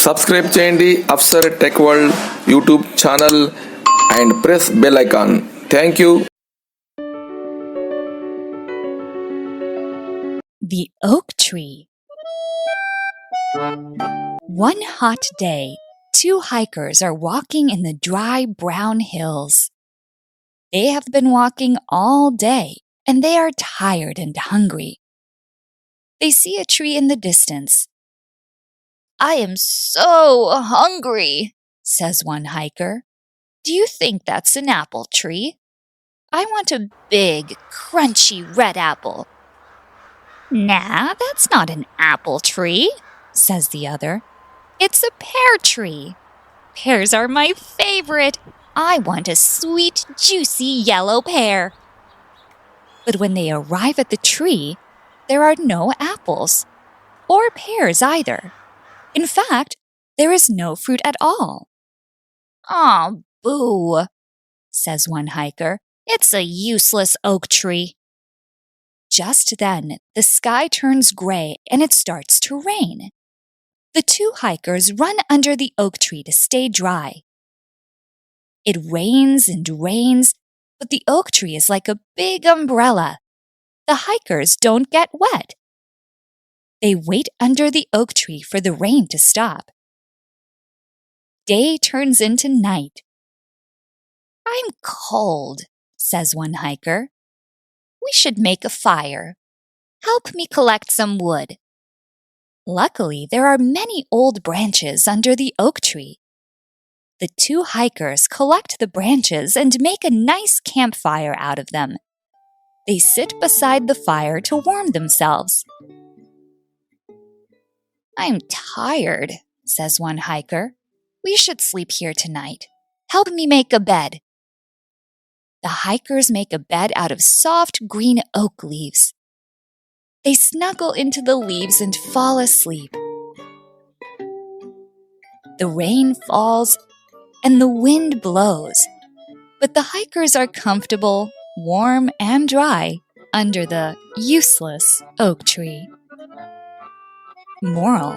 Subscribe చేయండి Afsar tech world YouTube channel and press bell icon. Thank you. The Oak Tree. One hot day, two hikers are walking in the dry brown hills. They have been walking all day, and they are tired and hungry. They see a tree in the distance. "I am so hungry," says one hiker. "Do you think that's an apple tree? I want a big, crunchy red apple." "Nah, that's not an apple tree," says the other. "It's a pear tree. Pears are my favorite. I want a sweet, juicy yellow pear." But when they arrive at the tree, there are no apples, or pears either. In fact, there is no fruit at all. "Aw, boo," says one hiker. "It's a useless oak tree." Just then, the sky turns gray and it starts to rain. The two hikers run under the oak tree to stay dry. It rains and rains, but the oak tree is like a big umbrella. The hikers don't get wet. They wait under the oak tree for the rain to stop. Day turns into night. "I'm cold," says one hiker. "We should make a fire. Help me collect some wood." Luckily, there are many old branches under the oak tree. The two hikers collect the branches and make a nice campfire out of them. They sit beside the fire to warm themselves. "I'm tired," says one hiker. "We should sleep here tonight. Help me make a bed." The hikers make a bed out of soft green oak leaves. They snuggle into the leaves and fall asleep. The rain falls and the wind blows, but the hikers are comfortable, warm, and dry under the useless oak tree. Moral: